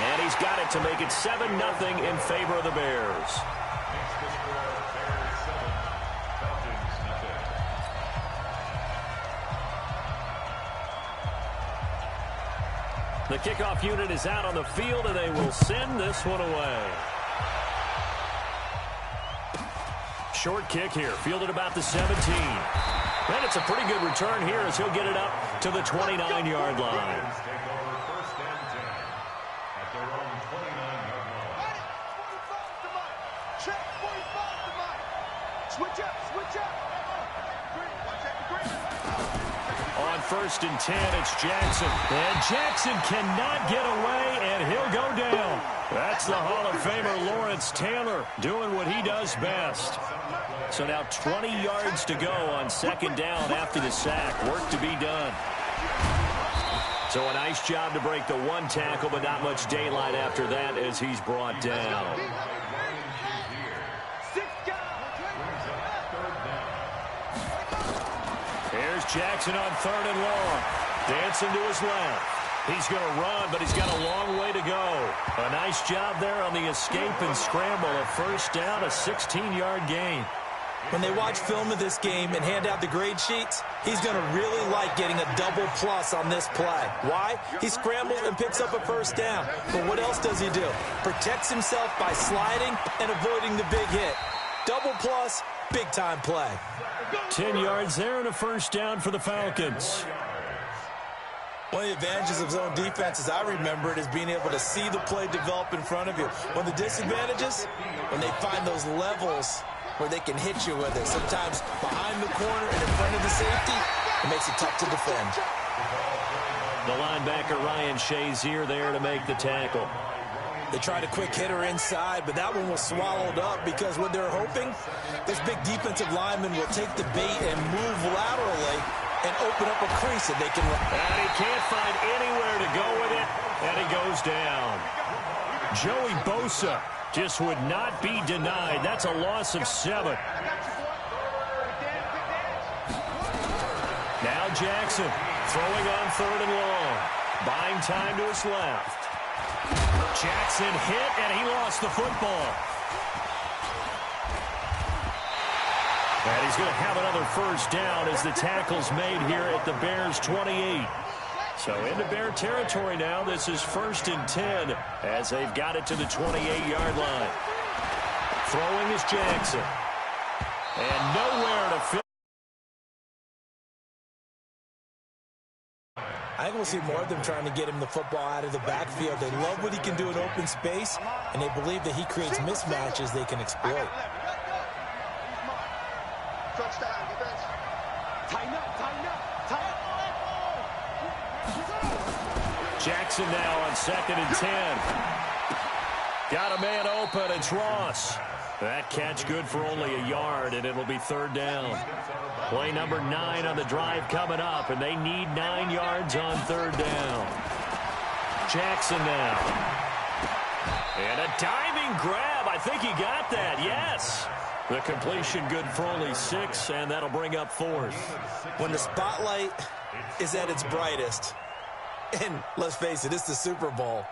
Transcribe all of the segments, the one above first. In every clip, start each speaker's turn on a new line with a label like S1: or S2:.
S1: And he's got it to make it 7-0 in favor of the Bears. The kickoff unit is out on the field, and they will send this one away. Short kick here, fielded about the 17. And it's a pretty good return here as he'll get it up to the 29-yard line. On 1st and 10, it's Jackson. And Jackson cannot get away, and he'll go down. That's the Hall of Famer Lawrence Taylor doing what he does best. So now 20 yards to go on 2nd down after the sack. Work to be done. So a nice job to break the 1 tackle, but not much daylight after that as he's brought down. Here's Jackson on 3rd and long. Dancing to his left. He's going to run, but he's got a long way to go. A nice job there on the escape and scramble. A 1st down, a 16-yard gain.
S2: When they watch film of this game and hand out the grade sheets, he's going to really like getting a double plus on this play. Why? He scrambles and picks up a 1st down. But what else does he do? Protects himself by sliding and avoiding the big hit. Double plus, big-time play.
S1: 10 yards there and a 1st down for the Falcons.
S2: One of the advantages of zone defense, as I remember it, is being able to see the play develop in front of you. One of the disadvantages, when they find those levels where they can hit you with it. Sometimes behind the corner and in front of the safety, it makes it tough to defend.
S1: The linebacker Ryan Shazier there to make the tackle.
S2: They tried a quick hitter inside, but that one was swallowed up because what they're hoping, this big defensive lineman will take the bait and move laterally and open up a crease that they can run.
S1: And he can't find anywhere to go with it, and he goes down. Joey Bosa just would not be denied. That's a loss of 7. Now Jackson throwing on 3rd and long. Buying time to his left. Jackson hit, and he lost the football. And he's going to have another 1st down as the tackle's made here at the Bears' 28. So into Bear territory now. This is 1st and 10 as they've got it to the 28-yard line. Throwing is Jackson. And nowhere to fit.
S2: I think we'll see more of them trying to get him the football out of the backfield. They love what he can do in open space, and they believe that he creates mismatches they can exploit.
S1: Jackson now on 2nd and 10. Got a man open. It's Ross. That catch good for only a yard, and it'll be 3rd down. Play number 9 on the drive coming up, and they need 9 yards on 3rd down. Jackson now. And a diving grab. I think he got that. Yes. The completion good for only 6, and that'll bring up 4th.
S2: When the spotlight is at its brightest, and let's face it, it's the Super Bowl,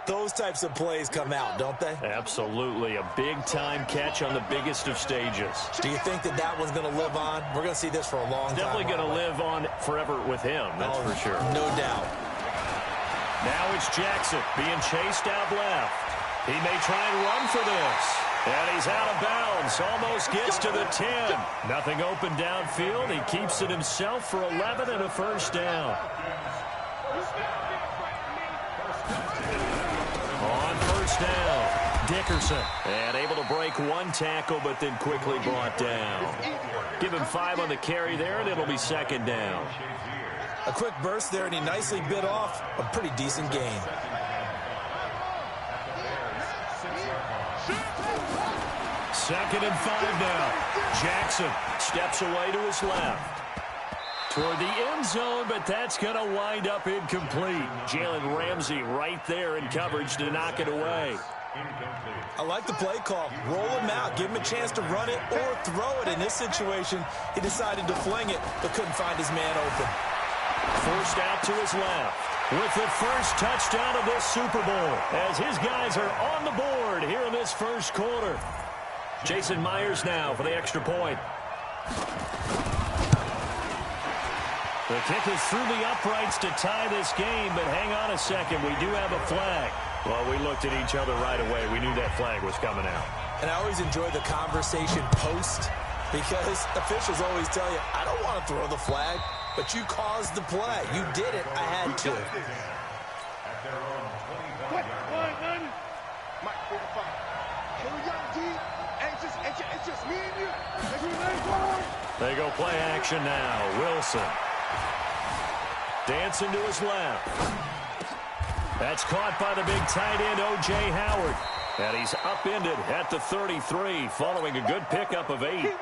S2: those types of plays come out, don't they?
S1: Absolutely. A big-time catch on the biggest of stages.
S2: Do you think that that one's going to live on? We're going to see this for a long time.
S1: Definitely going to live on forever with him, that's for sure.
S2: No doubt.
S1: Now it's Jackson being chased out left. He may try and run for this. And he's out of bounds. Almost gets to the 10. Nothing open downfield. He keeps it himself for 11 and a 1st down. On 1st down, Dickerson. And able to break 1 tackle, but then quickly brought down. Give him 5 on the carry there, and it'll be 2nd down.
S2: A quick burst there, and he nicely bit off a pretty decent gain.
S1: Second and 5 now. Jackson steps away to his left. Toward the end zone, but that's going to wind up incomplete. Jalen Ramsey right there in coverage to knock it away.
S2: I like the play call. Roll him out. Give him a chance to run it or throw it. In this situation, he decided to fling it, but couldn't find his man open.
S1: forced out to his left with the first touchdown of this Super Bowl as his guys are on the board here in this first quarter. Jason Myers now for the extra point. The kick is through the uprights to tie this game, but hang on a second. We do have a flag. Well, we looked at each other right away. We knew that flag was coming out.
S2: And I always enjoy the conversation post because officials always tell you, I don't want to throw the flag, but you caused the play. You did it. I had to.
S1: They go play action now. Wilson. Dancing to his left. That's caught by the big tight end, O.J. Howard. And he's upended at the 33, following a good pickup of 8.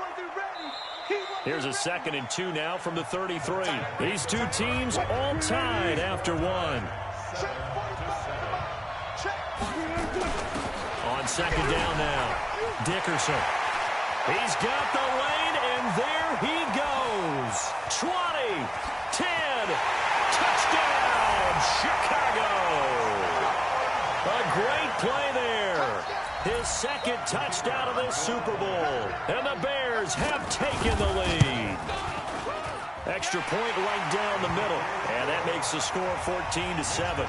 S1: Here's a 2nd and 2 now from the 33. These two teams all tied after one. On 2nd down now, Dickerson. He's got the lane, and there he goes. 20, 10, touchdown, Chicago. A great play there. His 2nd touchdown of this Super Bowl. And the Bears have taken the lead. Extra point right down the middle. And that makes the score 14-7.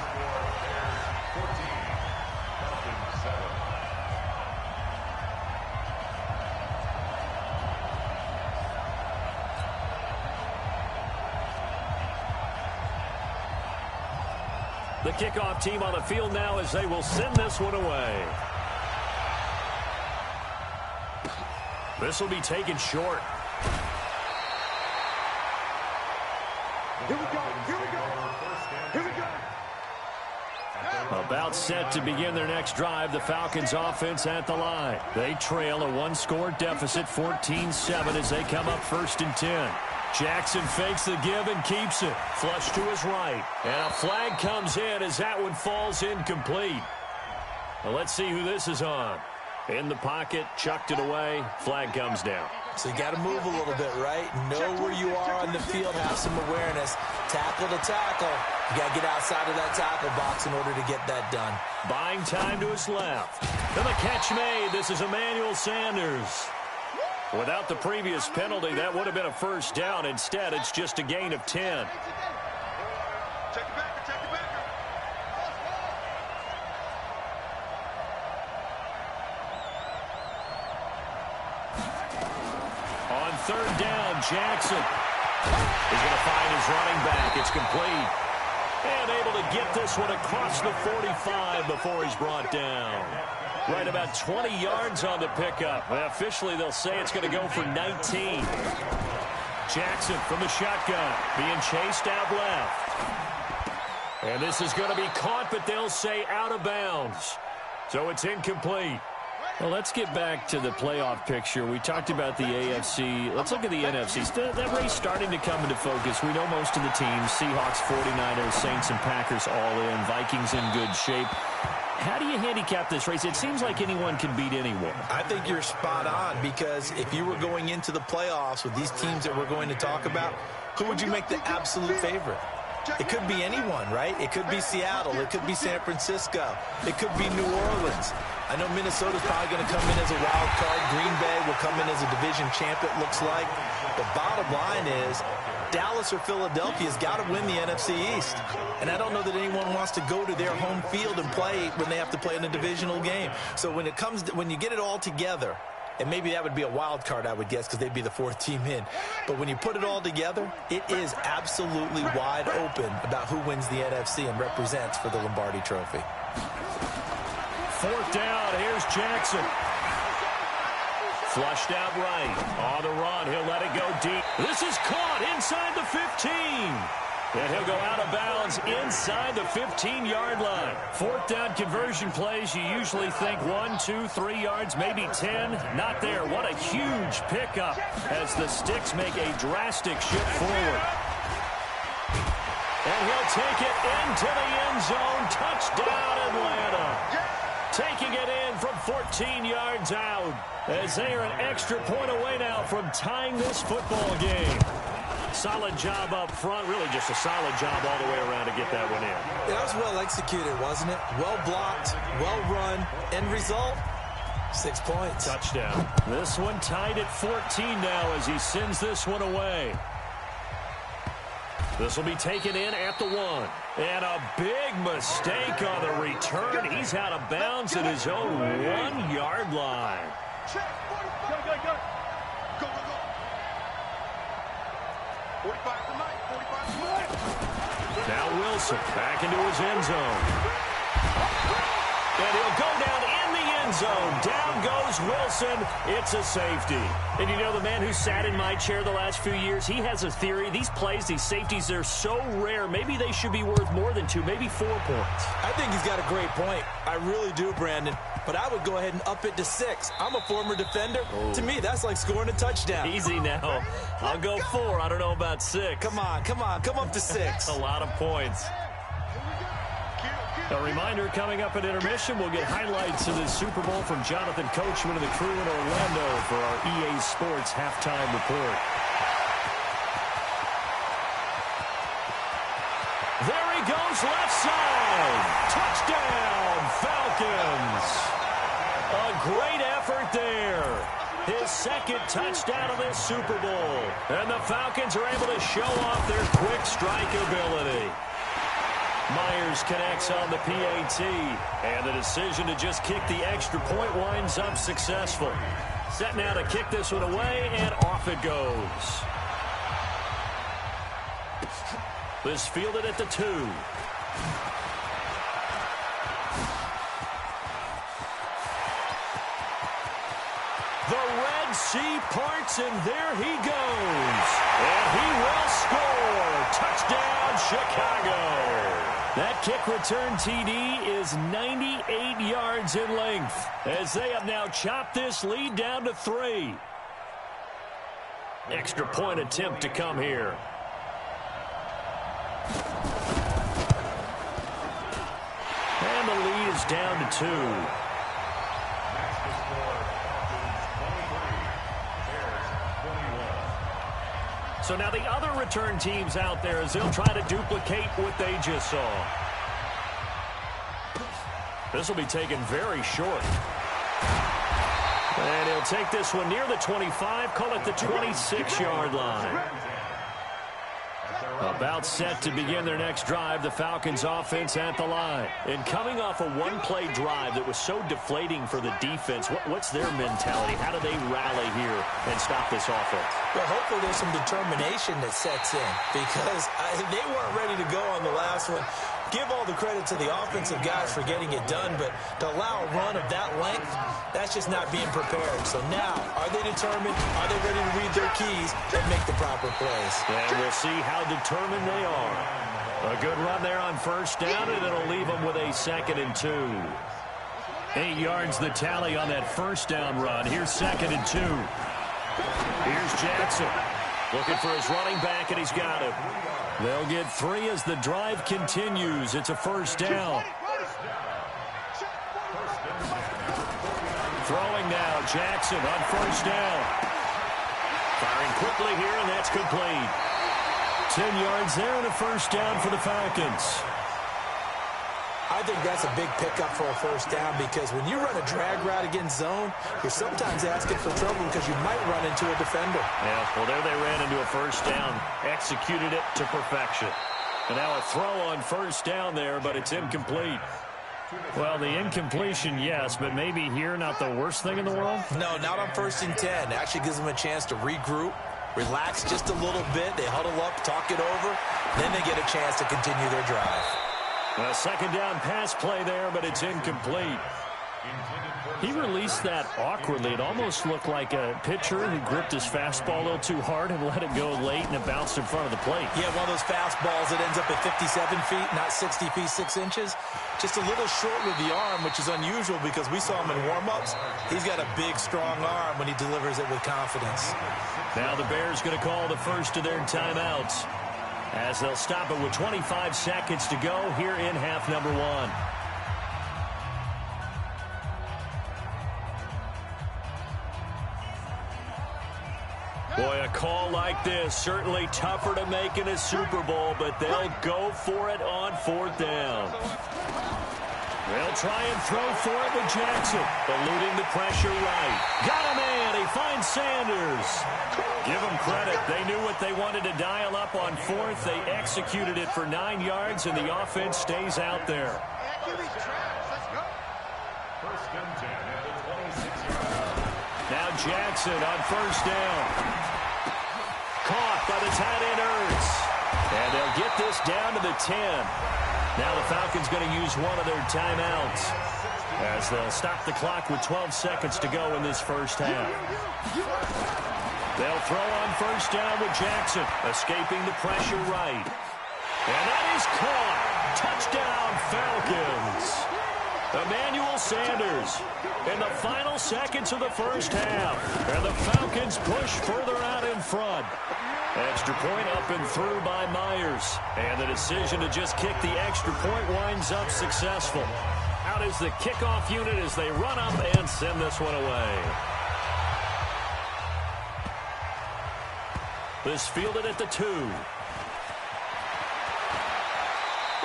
S1: The kickoff team on the field now as they will send this one away. This will be taken short.
S3: Here we go. Here we go. Here we go.
S1: About set to begin their next drive, the Falcons offense at the line. They trail a one-score deficit, 14-7, as they come up 1st and 10. Jackson fakes the give and keeps it. Flush to his right. And a flag comes in as that one falls incomplete. Well, let's see who this is on. In the pocket, chucked it away. Flag comes down.
S2: So you got to move a little bit, right? Know where you are on the field, have some awareness. Tackle to tackle. You got to get outside of that tackle box in order to get that done.
S1: Buying time to his left. And the catch made. This is Emmanuel Sanders. Without the previous penalty, that would have been a first down. Instead, it's just a gain of 10.
S3: Check the backer, check the backer.
S1: On 3rd down, Jackson is going to find his running back. It's complete. And able to get this one across the 45 before he's brought down. Right about 20 yards on the pickup. Officially, they'll say it's going to go for 19. Jackson from the shotgun, being chased out left. And this is going to be caught, but they'll say out of bounds. So it's incomplete. Well, let's get back to the playoff picture. We talked about the AFC. Let's look at the NFC. That race starting to come into focus. We know most of the teams, Seahawks, 49ers, Saints, and Packers all in. Vikings in good shape. How do you handicap this race? It seems like anyone can beat anyone.
S2: I think you're spot on, because if you were going into the playoffs with these teams that we're going to talk about, who would you make the absolute favorite? It could be anyone, right? It could be Seattle. It could be San Francisco. It could be New Orleans. I know Minnesota's probably going to come in as a wild card. Green Bay will come in as a division champ, it looks like. The bottom line is Dallas or Philadelphia's got to win the NFC East. And I don't know that anyone wants to go to their home field and play when they have to play in a divisional game. So when you get it all together, and maybe that would be a wild card, I would guess, because they'd be the 4th team in. But when you put it all together, it is absolutely wide open about who wins the NFC and represents for the Lombardi Trophy.
S1: 4th down, here's Jackson. Flushed out right. On the run, he'll let it go deep. This is caught inside the 15. And he'll go out of bounds inside the 15-yard line. 4th down conversion plays, you usually think 1, 2, 3 yards, maybe 10. Not there. What a huge pickup as the Sticks make a drastic shift forward. And he'll take it into the end zone. Touchdown, Atlanta. Taking it in from 14 yards out as they are an extra point away now from tying this football game. Solid job up front. Really just a solid job all the way around to get that one in.
S2: Yeah, that was well executed, wasn't it? Well blocked, well run. End result, 6 points.
S1: Touchdown. This one tied at 14 now as he sends this one away. This will be taken in at the 1. And a big mistake on the return. He's out of bounds at his own 1-yard line.
S3: Go. 45 tonight, 45 tonight.
S1: Now Wilson back into his end zone. And he'll go down in the end zone. Down goes Wilson. It's a safety. And you know, the man who sat in my chair the last few years, he has a theory. These plays, these safeties, they're so rare. Maybe they should be worth more than 2, maybe 4 points.
S2: I think he's got a great point. I really do, Brandon. But I would go ahead and up it to 6. I'm a former defender. To me, that's like scoring a touchdown.
S1: Easy now. I'll go 4. I don't know about 6.
S2: Come on. Come up to 6.
S1: A lot of points. A reminder, coming up at intermission, we'll get highlights of the Super Bowl from Jonathan Coachman and the crew in Orlando for our EA Sports halftime report. There he goes, left side. Touchdown, Falcons. A great effort there. His second touchdown of this Super Bowl. And the Falcons are able to show off their quick strike ability. Myers connects on the PAT, and the decision to just kick the extra point winds up successful. Set now to kick this one away, and off it goes. This fielded at the 2. The Red Sea parts, and there he goes. And he will score. Touchdown, Chicago. That kick return TD is 98 yards in length as they have now chopped this lead down to 3. Extra point attempt to come here. And the lead is down to 2. So now the other return teams out there as they'll try to duplicate what they just saw. This will be taken very short. And he'll take this one near the 25, call it the 26-yard line. About set to begin their next drive, the Falcons offense at the line. And coming off a one-play drive that was so deflating for the defense, what's their mentality? How do they rally here and stop this offense?
S2: Well, hopefully there's some determination that sets in because they weren't ready to go on the last one. Give all the credit to the offensive guys for getting it done, but to allow a run of that length, that's just not being prepared. So now, are they determined? Are they ready to read their keys and make the proper plays?
S1: And we'll see how determined they are. A good run there on first down, and it'll leave them with a 2nd and 2. 8 yards the tally on that first down run. Here's 2nd and 2. Here's Jackson looking for his running back, and he's got it. They'll get 3 as the drive continues. It's a first down. Throwing now, Jackson on first down. Firing quickly here, and that's complete. 10 yards there and a first down for the Falcons.
S2: I think that's a big pickup for a first down because when you run a drag route against zone, you're sometimes asking for trouble because you might run into a defender.
S1: Yeah, well, there they ran into a first down. Executed it to perfection. And now a throw on first down there, but it's incomplete. Well, the incompletion, yes, but maybe here not the worst thing in the world?
S2: No, not on 1st and 10. It actually gives them a chance to regroup, relax just a little bit. They huddle up, talk it over. Then they get a chance to continue their drive.
S1: A second down pass play there, but it's incomplete. He released that awkwardly. It almost looked like a pitcher who gripped his fastball a little too hard and let it go late, and it bounced in front of the plate.
S2: Yeah, one of those fastballs that ends up at 57 feet, not 60 feet, 6 inches. Just a little short with the arm, which is unusual because we saw him in warm-ups. He's got a big, strong arm when he delivers it with confidence.
S1: Now the Bears going to call the first of their timeouts, as they'll stop it with 25 seconds to go here in half number 1. Boy, a call like this, certainly tougher to make in a Super Bowl, but they'll go for it on 4th down. They'll try and throw for it with Jackson, eluding the pressure right. Got a man. He finds Sanders. Give them credit. They knew what they wanted to dial up on 4th. They executed it for 9 yards, and the offense stays out there. Now Jackson on 1st down. Caught by the tight end Ertz. And they'll get this down to the 10. Now the Falcons going to use one of their timeouts as they'll stop the clock with 12 seconds to go in this first half. They'll throw on 1st down with Jackson, escaping the pressure right. And that is caught. Touchdown, Falcons. Emmanuel Sanders in the final seconds of the first half. And the Falcons push further out in front. Extra point up and through by Myers. And the decision to just kick the extra point winds up successful. Out is the kickoff unit as they run up and send this one away. This fielded at the 2.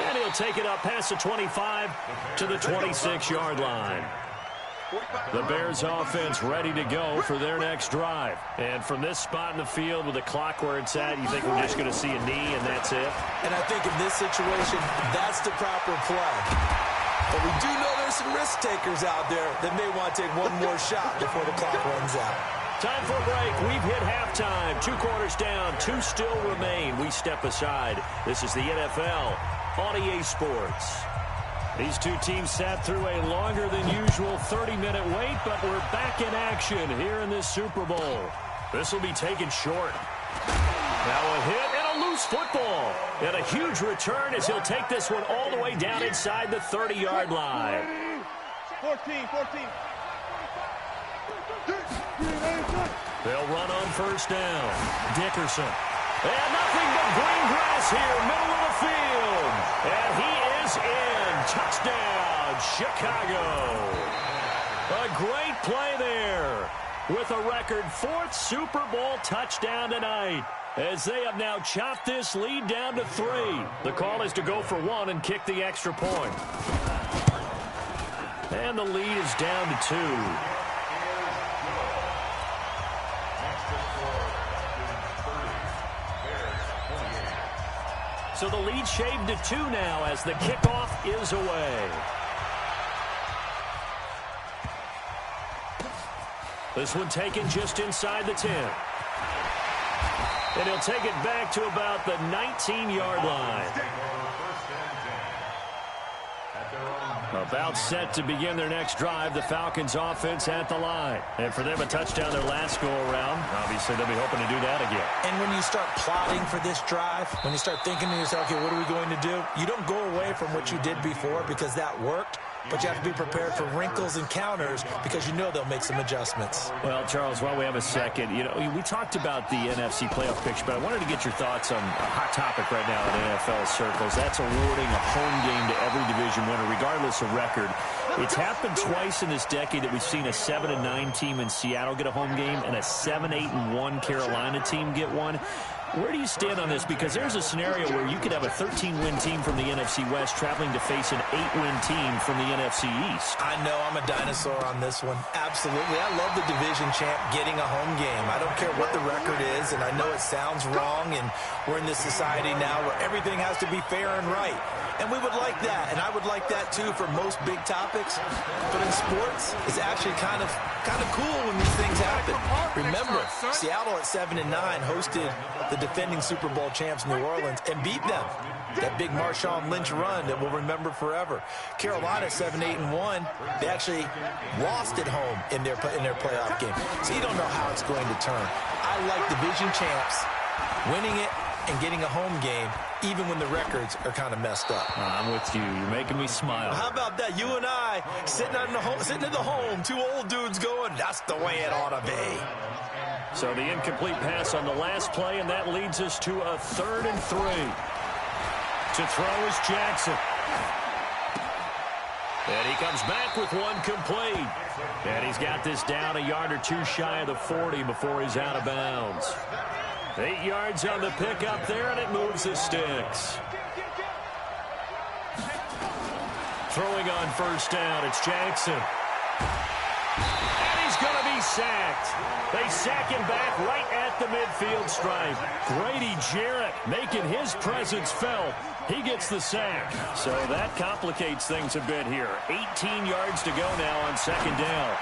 S1: And he'll take it up past the 25 to the 26-yard line. The Bears offense ready to go for their next drive. And from this spot in the field with the clock where it's at, you think we're just going to see a knee and that's it?
S2: And I think in this situation, that's the proper play. But we do know there's some risk takers out there that may want to take one more shot before the clock runs out.
S1: Time for a break. We've hit halftime. 2 quarters down. 2 still remain. We step aside. This is the NFL on EA Sports. These two teams sat through a longer than usual 30-minute wait, but we're back in action here in this Super Bowl. This will be taken short. Now a hit and a loose football. And a huge return as he'll take this one all the way down inside the 30-yard line.
S3: 14.
S1: They'll run on 1st down. Dickerson. And nothing but green grass here, middle of the field. And he is in. Touchdown, Chicago. A great play there with a record 4th Super Bowl touchdown tonight as they have now chopped this lead down to 3. The call is to go for 1 and kick the extra point. And the lead is down to 2. So the lead shaved to 2 now as the kickoff is away. This one taken just inside the 10. And he'll take it back to about the 19-yard line. About set to begin their next drive. The Falcons offense at the line. And for them, a touchdown their last go-around. Obviously, they'll be hoping to do that again.
S2: And when you start plotting for this drive, when you start thinking to yourself, okay, what are we going to do? You don't go away from what you did before because that worked. But you have to be prepared for wrinkles and counters because you know they'll make some adjustments.
S1: Well, Charles, while we have a second, we talked about the NFC playoff picture, but I wanted to get your thoughts on a hot topic right now in NFL circles. That's awarding a home game to every division winner, regardless of record. It's happened twice in this decade that we've seen a 7-9 team in Seattle get a home game and a 7-8-1 Carolina team get one. Where do you stand on this? Because there's a scenario where you could have a 13-win team from the NFC West traveling to face an 8-win team from the NFC East.
S2: I know I'm a dinosaur on this one. Absolutely. I love the division champ getting a home game. I don't care what the record is, and I know it sounds wrong, and we're in this society now where everything has to be fair and right. And we would like that, and I would like that too for most big topics. But in sports, it's actually kind of cool when these things happen. Remember, Seattle at 7-9 hosted the defending Super Bowl champs New Orleans and beat them. That big Marshawn Lynch run that we'll remember forever. Carolina 7-8-1, they actually lost at home in their playoff game. So you don't know how it's going to turn. I like division champs winning it and getting a home game, even when the records are kind of messed up.
S1: I'm with you. You're making me smile.
S2: How about that? You and I sitting at the home, two old dudes going, that's the way it ought to be.
S1: So the incomplete pass on the last play, and that leads us to a 3rd and 3. To throw is Jackson. And he comes back with one complete. And he's got this down a yard or two shy of the 40 before he's out of bounds. 8 yards on the pickup there, and it moves the sticks. Throwing on first down, it's Jackson. And he's going to be sacked. They sack him back right at the midfield stripe. Grady Jarrett making his presence felt. He gets the sack. So that complicates things a bit here. 18 yards to go now on second down.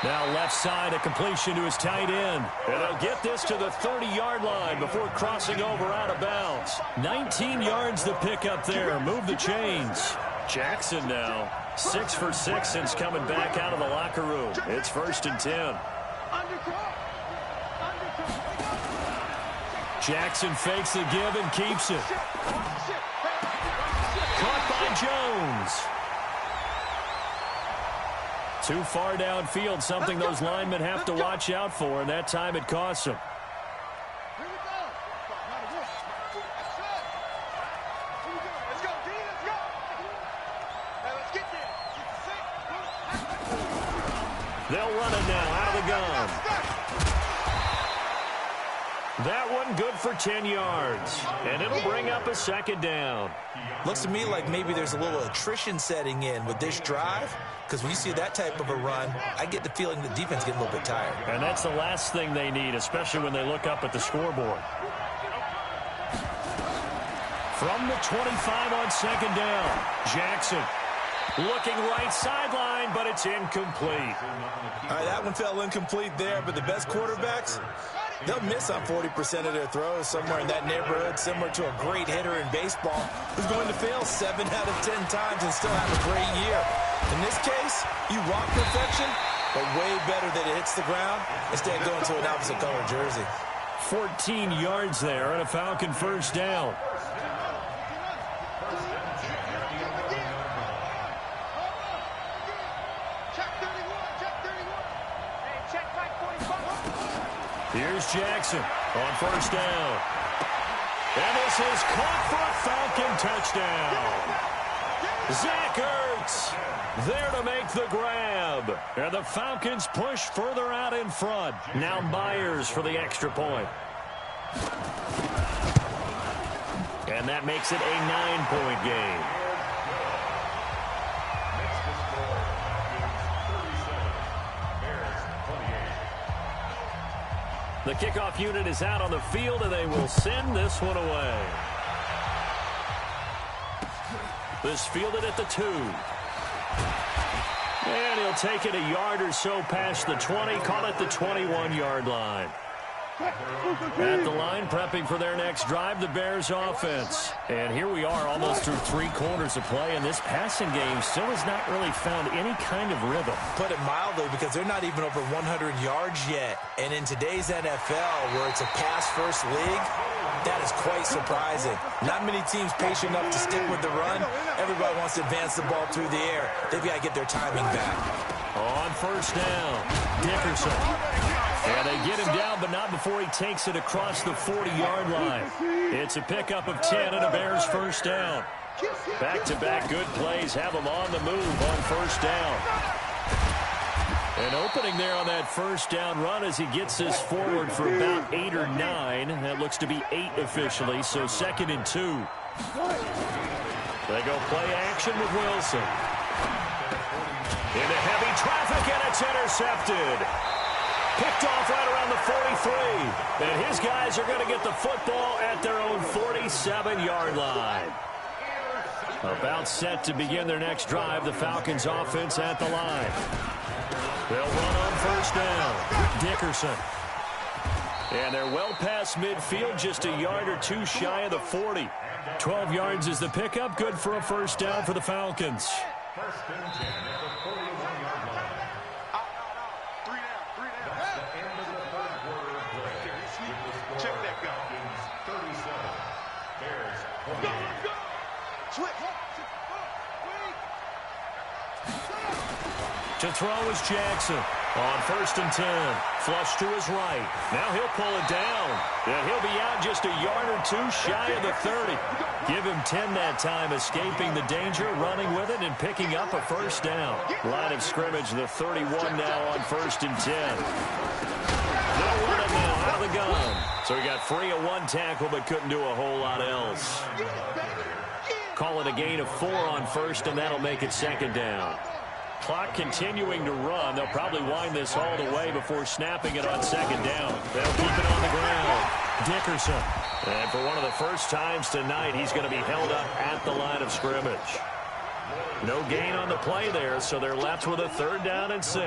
S1: Now left side, a completion to his tight end. And they'll get this to the 30-yard line before crossing over out of bounds. 19 yards to pick up there. Move the chains. Jackson now 6 for 6 since coming back out of the locker room. It's 1st and 10. Jackson fakes the give and keeps it. Caught by Jones. Too far downfield, something those linemen have to watch out for, and that time it costs them. They'll run it now out of the gun. That one good for 10 yards, and it'll bring up a second down.
S2: Looks to me like maybe there's a little attrition setting in with this drive, because when you see that type of a run, I get the feeling the defense getting a little bit tired.
S1: And that's the last thing they need, especially when they look up at the scoreboard. From the 25 on second down, Jackson looking right sideline, but it's incomplete.
S2: All right, that one fell incomplete there, but the best quarterbacks, they'll miss on 40% of their throws somewhere in that neighborhood, similar to a great hitter in baseball who's going to fail 7 out of 10 times and still have a great year. In this case, you want perfection, but way better that it hits the ground instead of going to an opposite color jersey.
S1: 14 yards there and a Falcon first down. Here's Jackson on first down. And this is caught for a Falcon touchdown. Zach Ertz there to make the grab. And the Falcons push further out in front. Now Myers for the extra point. And that makes it a 9-point game. The kickoff unit is out on the field, and they will send this one away. This fielded at the 2. And he'll take it a yard or so past the 20, call it the 21-yard line. At the line, prepping for their next drive, the Bears offense. And here we are almost through 3 quarters of play, and this passing game still has not really found any kind of rhythm.
S2: Put it mildly, because they're not even over 100 yards yet. And in today's NFL, where it's a pass-first league, that is quite surprising. Not many teams patient enough to stick with the run. Everybody wants to advance the ball through the air. They've got to get their timing back.
S1: On first down, Dickerson. And they get him down, but not before he takes it across the 40-yard line. It's a pickup of 10 and a Bears first down. Back-to-back good plays have him on the move on first down. An opening there on that first down run as he gets this forward for about 8 or 9. That looks to be 8 officially, so 2nd and 2. They go play action with Wilson. Into heavy traffic, and it's intercepted. Picked off right around the 43. And his guys are going to get the football at their own 47-yard line. About set to begin their next drive, the Falcons offense at the line. They'll run on first down. Dickerson. And they're well past midfield, just a yard or 2 shy of the 40. 12 yards is the pickup, good for a first down for the Falcons.
S3: First and 10 at the 41-yard line. Check that go. 37. Bears 28.
S1: To throw is Jackson. On 1st and 10, flush to his right. Now he'll pull it down. And he'll be out just a yard or two shy of the 30. Give him 10 that time, escaping the danger, running with it, and picking up a first down. Line of scrimmage, the 31 now on 1st and 10. They'll run it now out of the gun. So he got free of one tackle, but couldn't do a whole lot else. Call it a gain of 4 on 1st, and that'll make it 2nd down. Clock continuing to run. They'll probably wind this all the way before snapping it on 2nd down. They'll keep it on the ground. Dickerson. And for one of the first times tonight, he's going to be held up at the line of scrimmage. No gain on the play there, so they're left with a 3rd down and 6.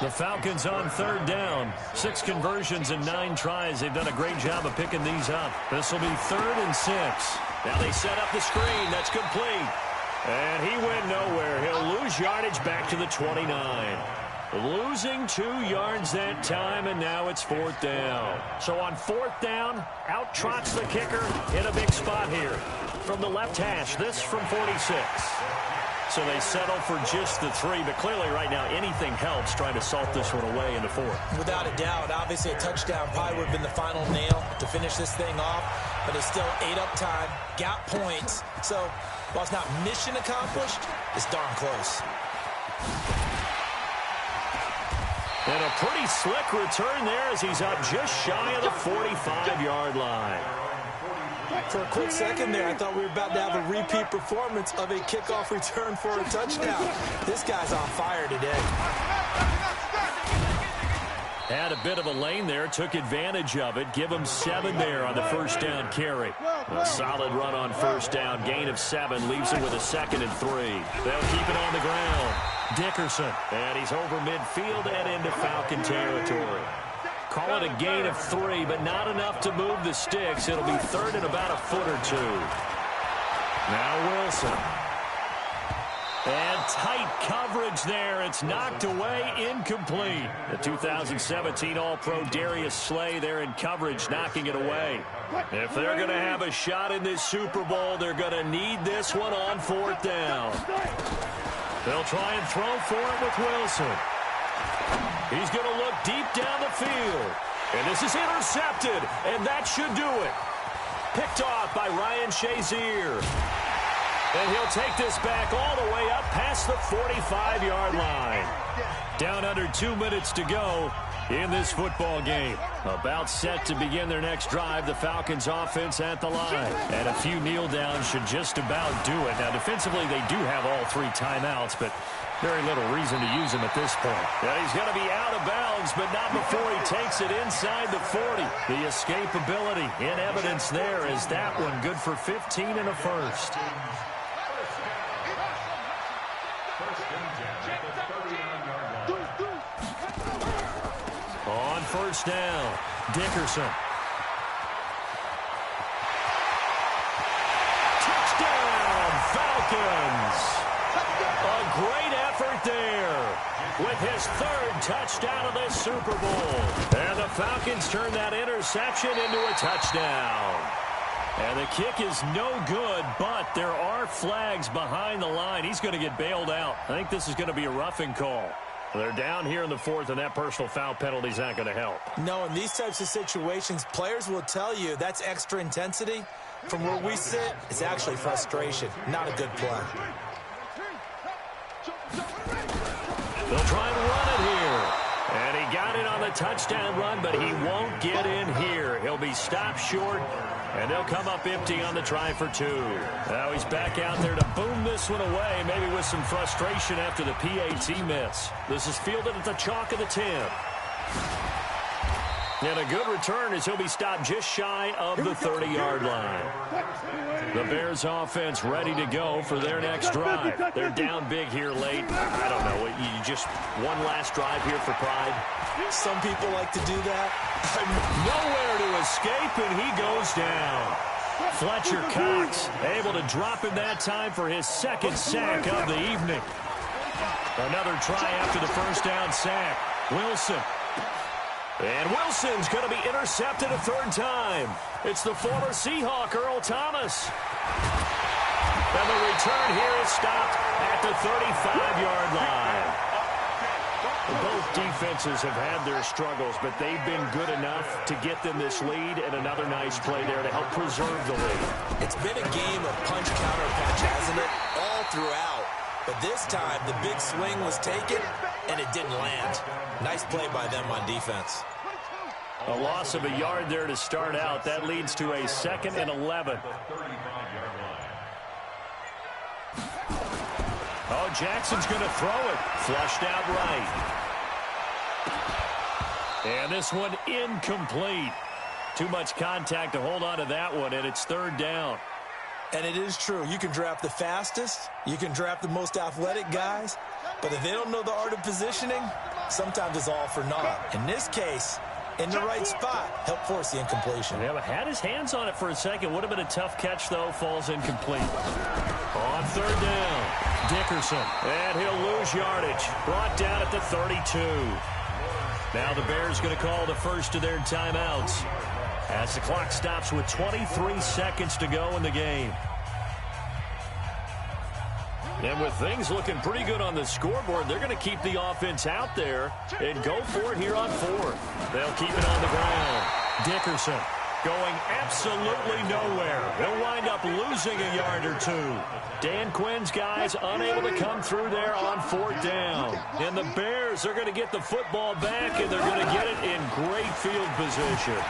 S1: The Falcons on 3rd down. 6 conversions and 9 tries. They've done a great job of picking these up. This will be 3rd and 6. Now they set up the screen. That's complete. And he went nowhere. He'll lose yardage back to the 29. Losing 2 yards that time, and now it's 4th down. So on 4th down, out trots the kicker in a big spot here. From the left hash, this from 46. So they settle for just the 3, but clearly right now anything helps trying to salt this one away into 4.
S2: Without a doubt, obviously a touchdown probably would have been the final nail to finish this thing off, but it's still 8 up time, got points. So while it's not mission accomplished, it's darn close.
S1: And a pretty slick return there as he's up just shy of the 45-yard line.
S2: For a quick second there, I thought we were about to have a repeat performance of a kickoff return for a touchdown. This guy's on fire today.
S1: Had a bit of a lane there, took advantage of it. Give him 7 there on the 1st down carry. A solid run on 1st down. Gain of 7 leaves him with a 2nd and 3. They'll keep it on the ground. Dickerson. And he's over midfield and into Falcon territory. Call it a gain of 3, but not enough to move the sticks. It'll be 3rd and about a foot or 2. Now Wilson. And tight coverage there. It's knocked away, incomplete. The 2017 All-Pro Darius Slay there in coverage, knocking it away. If they're going to have a shot in this Super Bowl, they're going to need this one on 4th down. They'll try and throw for it with Wilson. He's going to look deep down the field. And this is intercepted, and that should do it. Picked off by Ryan Shazier. And he'll take this back all the way up past the 45-yard line. Down under 2 minutes to go in this football game. About set to begin their next drive. The Falcons offense at the line. And a few kneel downs should just about do it. Now, defensively, they do have all 3 timeouts, but very little reason to use him at this point. Yeah, he's going to be out of bounds, but not before he takes it inside the 40. The escapability in evidence there is that one good for 15 and a first. On 1st down, Dickerson. Touchdown, Falcons! A great effort there with his 3rd touchdown of this Super Bowl. And the Falcons turn that interception into a touchdown. And the kick is no good, but there are flags behind the line. He's going to get bailed out. I think this is going to be a roughing call. They're down here in the 4th, and that personal foul penalty is not going to help.
S2: No, in these types of situations, players will tell you that's extra intensity. From where we sit, it's actually frustration, not a good play.
S1: They'll try and run it here. And he got it on the touchdown run, but he won't get in here. He'll be stopped short, and they'll come up empty on the try for 2. Now he's back out there to boom this one away, maybe with some frustration after the PAT miss. This is fielded at the chalk of the 10. And a good return as he'll be stopped just shy of the 30-yard line. The Bears offense ready to go for their next drive. They're down big here late. I don't know. You just one last drive here for pride.
S2: Some people like to do that.
S1: Nowhere to escape, and he goes down. Fletcher Cox able to drop in that time for his 2nd sack of the evening. Another try after the 1st down sack. Wilson. And Wilson's going to be intercepted a 3rd time. It's the former Seahawk, Earl Thomas. And the return here is stopped at the 35-yard line. Both defenses have had their struggles, but they've been good enough to get them this lead, and another nice play there to help preserve the lead.
S2: It's been a game of punch-counter-punch, hasn't it? All throughout. But this time, the big swing was taken, and it didn't land. Nice play by them on defense.
S1: A loss of a yard there to start out. That leads to a 2nd and 11. Oh, Jackson's going to throw it. Flushed out right. And this one incomplete. Too much contact to hold on to that one, and it's 3rd down.
S2: And it is true. You can draft the fastest. You can draft the most athletic guys. But if they don't know the art of positioning, sometimes it's all for naught. In this case, in the right spot, help force the incompletion.
S1: Yeah, had his hands on it for a second. Would have been a tough catch, though. Falls incomplete. On 3rd down, Dickerson. And he'll lose yardage. Brought down at the 32. Now the Bears going to call the first of their timeouts as the clock stops with 23 seconds to go in the game. And with things looking pretty good on the scoreboard, they're going to keep the offense out there and go for it here on 4th. They'll keep it on the ground. Dickerson going absolutely nowhere. He'll wind up losing a yard or 2. Dan Quinn's guys unable to come through there on 4th down. And the Bears are going to get the football back, and they're going to get it in great field position.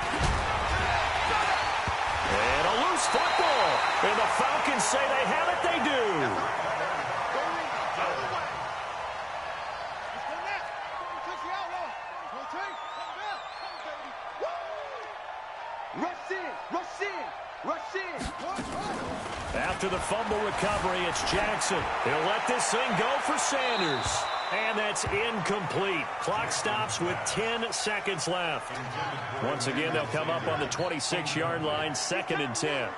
S1: And a loose football. And the Falcons say they have it. They do. After the fumble recovery, it's Jackson. He'll let this thing go for Sanders. And that's incomplete. Clock stops with 10 seconds left. Once again, they'll come up on the 26-yard line, 2nd and 10.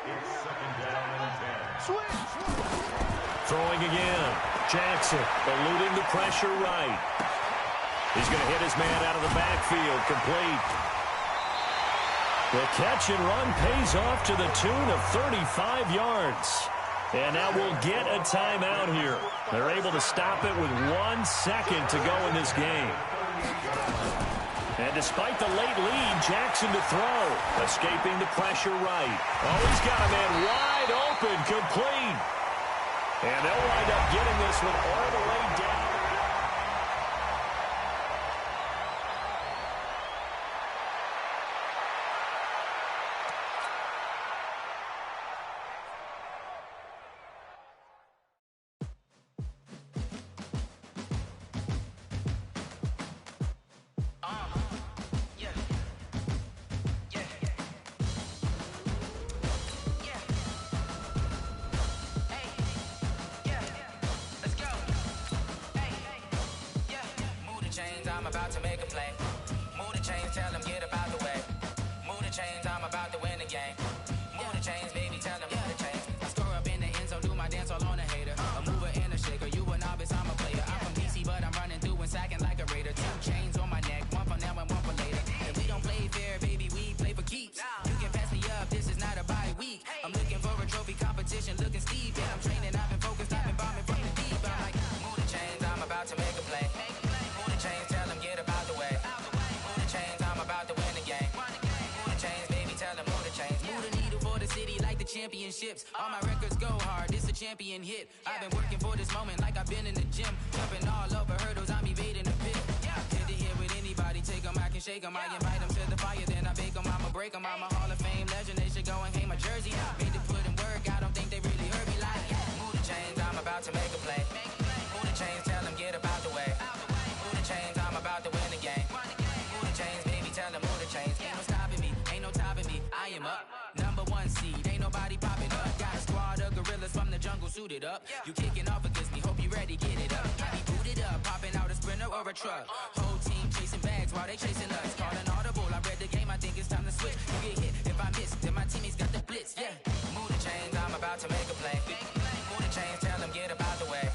S1: Throwing again. Jackson eluding the pressure right. He's going to hit his man out of the backfield. Complete. The catch and run pays off to the tune of 35 yards. And now we'll get a timeout here. They're able to stop it with 1 second to go in this game. And despite the late lead, Jackson to throw. Escaping the pressure right. Oh, he's got a man wide open, complete. And they'll wind up getting this one all the way down.
S4: I'm about to make a play. Move the chains, tell them get about the way. Move the chains, I'm about to win the game. Move the chains, baby, tell them move the chains. I score up in the end zone, do my dance all on a hater. A mover and a shaker, you a novice, I'm a player. I'm from DC, but I'm running through and sacking like a raider. 2 chains on my neck, one for now and one for later. If we don't play fair, baby, we play for keeps. You can pass me up, this is not a bye week. I'm looking for a trophy competition, looking steep. Yeah, I'm training, I've been focused, I've been bombing from the deep. I'm like, move the chains, I'm about to make a play. Move the chains, tell them get about the way. Move the chains, I'm about to win the game. Move the chains, baby, tell them move the chains. Move the needle for the city like the championships. All my records go hard, this a champion hit. I've been working for this moment like I've been in the gym. Jumping all over hurdles, I'm evading the pit. Head to head with anybody, take them, I can shake them. I invite them to the fire, then I bake them, I'ma break them. I'm a Hall of Fame legend, they should go and hang my jersey. Made to put in work, I don't think they really heard me like. Move the chains, I'm about to make a play. Move the chains, tell them get about the way. Move the chains, I'm about to win the game. Move the chains, baby, tell them move the chains. Ain't no stopping me, ain't no topping me. I am up, #1 seed, ain't nobody popping up. Got a squad of gorillas from the jungle suited up. You kicking off against me, hope you ready, get it up. I be booted up, popping out a sprinter or a truck. Whole team chasing bags while they chasing us. Calling audible, I read the game, I think it's time to switch. You get hit, if I miss, then my teammates got the blitz, yeah. Move the chains, I'm about to make a play. Move the chains, tell them get about the way.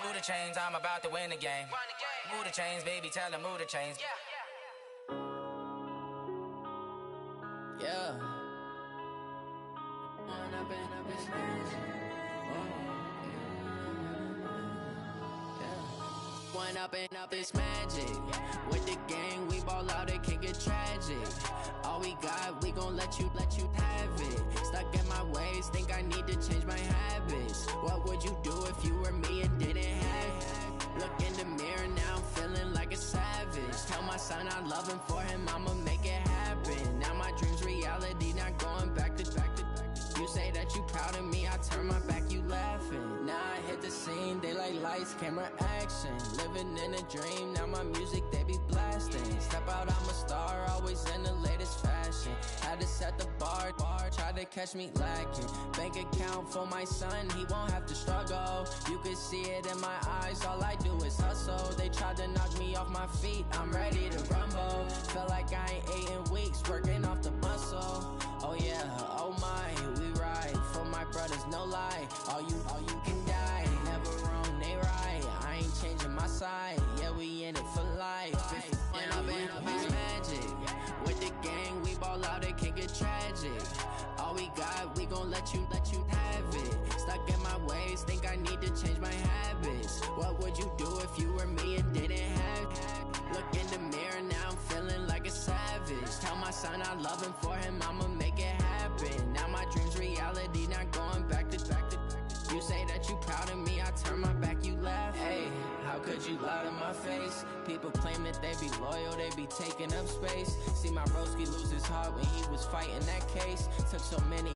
S4: Move the chains, I'm about to win the game. Move the chains, baby, tell them move the chains. Yeah.
S5: Growing up and up is magic. With the gang, we ball out, it can get tragic. All we got, we gon' let you have it. Stuck in my ways, think I need to change my habits. What would you do if you were me and didn't have it? Look in the mirror now, I'm feeling like a savage. Tell my son I love him, for him I'ma make it happen. Now my dream's reality, not going back to. You say that you proud of me, I turn my back, you laughing. Now I hit the scene, they like lights, camera, action. Living in a dream, now my music, they be blasting. Step out, I'm a star, always in the latest fashion. Had to set the bar, try to catch me lacking. Bank account for my son, he won't have to struggle. You can see it in my eyes, all I do is hustle. They tried to knock me off my feet, I'm ready to rumble. Feel like I ain't ate in weeks, working off the muscle. Oh yeah, oh my, we ride for my brothers, no lie. All you can die, never wrong, they right. I ain't changing my side, yeah, we in it for life. And I've been magic. With the gang, we ball out, it can get tragic. All we got, we gon' let you have it. Stuck in my ways, think I need to change my habits. What would you do if you were me and didn't have it? Look in the mirror, now I'm feeling like a savage. Tell my son I love him, for him I'ma make it happen. Now my dream's reality, not going back to. You say that you proud of me, I turn my back, you laugh. Hey, how could you lie to my face? People claim that they be loyal, they be taking up space. See my broski lose his heart when he was fighting that case. Took so many